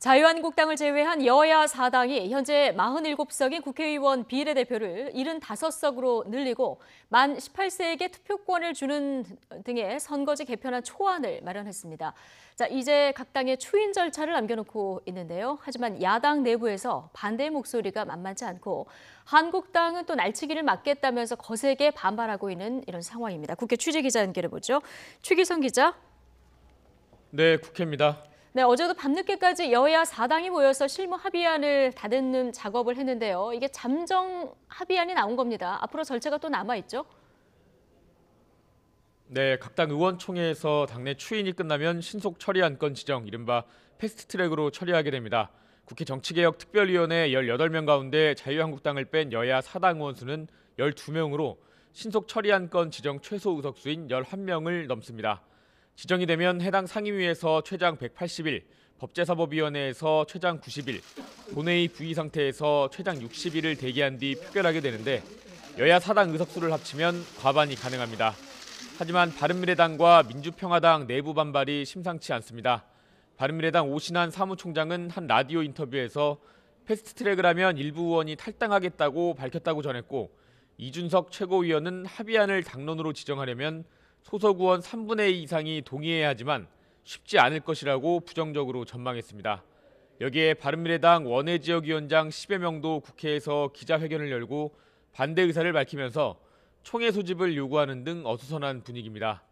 자유한국당을 제외한 여야 4당이 현재 47석인 국회의원 비례대표를 75석으로 늘리고 만 18세에게 투표권을 주는 등의 선거제 개편안 초안을 마련했습니다. 자, 이제 각 당의 추인 절차를 남겨놓고 있는데요. 하지만 야당 내부에서 반대의 목소리가 만만치 않고 한국당은 또 날치기를 막겠다면서 거세게 반발하고 있는 이런 상황입니다. 국회 취재기자 연결해보죠. 최기성 기자. 네, 국회입니다. 네, 어제도 밤늦게까지 여야 4당이 모여서 실무 합의안을 다듬는 작업을 했는데요. 이게 잠정 합의안이 나온 겁니다. 앞으로 절차가 또 남아있죠? 네, 각 당 의원총회에서 당내 추인이 끝나면 신속 처리 안건 지정, 이른바 패스트트랙으로 처리하게 됩니다. 국회 정치개혁특별위원회 18명 가운데 자유한국당을 뺀 여야 4당 의원 수는 12명으로 신속 처리 안건 지정 최소 의석수인 11명을 넘습니다. 지정이 되면 해당 상임위에서 최장 180일, 법제사법위원회에서 최장 90일, 본회의 부의 상태에서 최장 60일을 대기한 뒤 표결하게 되는데 여야 4당 의석수를 합치면 과반이 가능합니다. 하지만 바른미래당과 민주평화당 내부 반발이 심상치 않습니다. 바른미래당 오신환 사무총장은 한 라디오 인터뷰에서 패스트트랙을 하면 일부 의원이 탈당하겠다고 밝혔다고 전했고, 이준석 최고위원은 합의안을 당론으로 지정하려면 소속 의원 3분의 2 이상이 동의해야 하지만 쉽지 않을 것이라고 부정적으로 전망했습니다. 여기에 바른미래당 원외지역위원장 10여 명도 국회에서 기자회견을 열고 반대 의사를 밝히면서 총회 소집을 요구하는 등 어수선한 분위기입니다.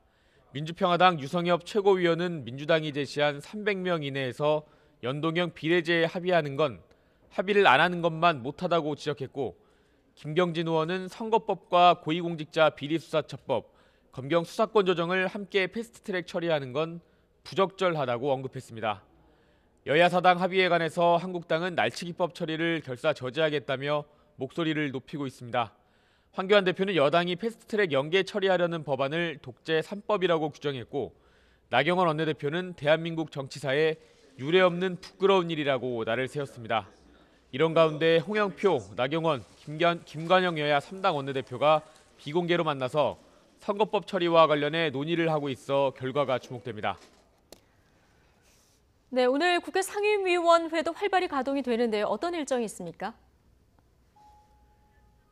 민주평화당 유성엽 최고위원은 민주당이 제시한 300명 이내에서 연동형 비례제에 합의하는 건 합의를 안 하는 것만 못하다고 지적했고, 김경진 의원은 선거법과 고위공직자 비리수사처법, 검경 수사권 조정을 함께 패스트트랙 처리하는 건 부적절하다고 언급했습니다. 여야 4당 합의에 관해서 한국당은 날치기법 처리를 결사 저지하겠다며 목소리를 높이고 있습니다. 황교안 대표는 여당이 패스트트랙 연계 처리하려는 법안을 독재 3법이라고 규정했고, 나경원 원내대표는 대한민국 정치사에 유례없는 부끄러운 일이라고 날을 세웠습니다. 이런 가운데 홍영표, 나경원, 김관영 여야 3당 원내대표가 비공개로 만나서 선거법 처리와 관련해 논의를 하고 있어 결과가 주목됩니다. 네, 오늘 국회 상임위원회도 활발히 가동이 되는데요. 어떤 일정이 있습니까?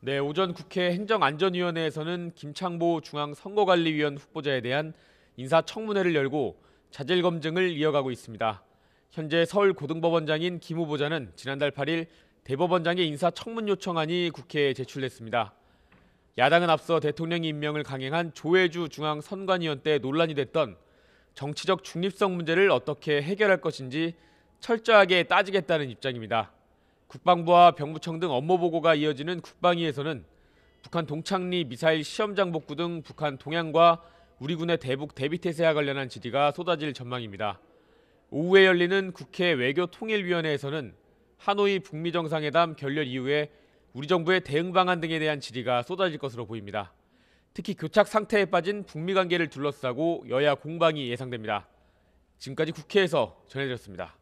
네, 오전 국회 행정안전위원회에서는 김창보 중앙선거관리위원 후보자에 대한 인사청문회를 열고 자질 검증을 이어가고 있습니다. 현재 서울고등법원장인 김 후보자는 지난달 8일 대법원장의 인사청문 요청안이 국회에 제출됐습니다. 야당은 앞서 대통령이 임명을 강행한 조혜주 중앙선관위원 때 논란이 됐던 정치적 중립성 문제를 어떻게 해결할 것인지 철저하게 따지겠다는 입장입니다. 국방부와 병무청 등 업무 보고가 이어지는 국방위에서는 북한 동창리 미사일 시험장 복구 등 북한 동향과 우리 군의 대북 대비태세와 관련한 질의가 쏟아질 전망입니다. 오후에 열리는 국회 외교통일위원회에서는 하노이 북미 정상회담 결렬 이후에 우리 정부의 대응 방안 등에 대한 질의가 쏟아질 것으로 보입니다. 특히 교착 상태에 빠진 북미 관계를 둘러싸고 여야 공방이 예상됩니다. 지금까지 국회에서 전해드렸습니다.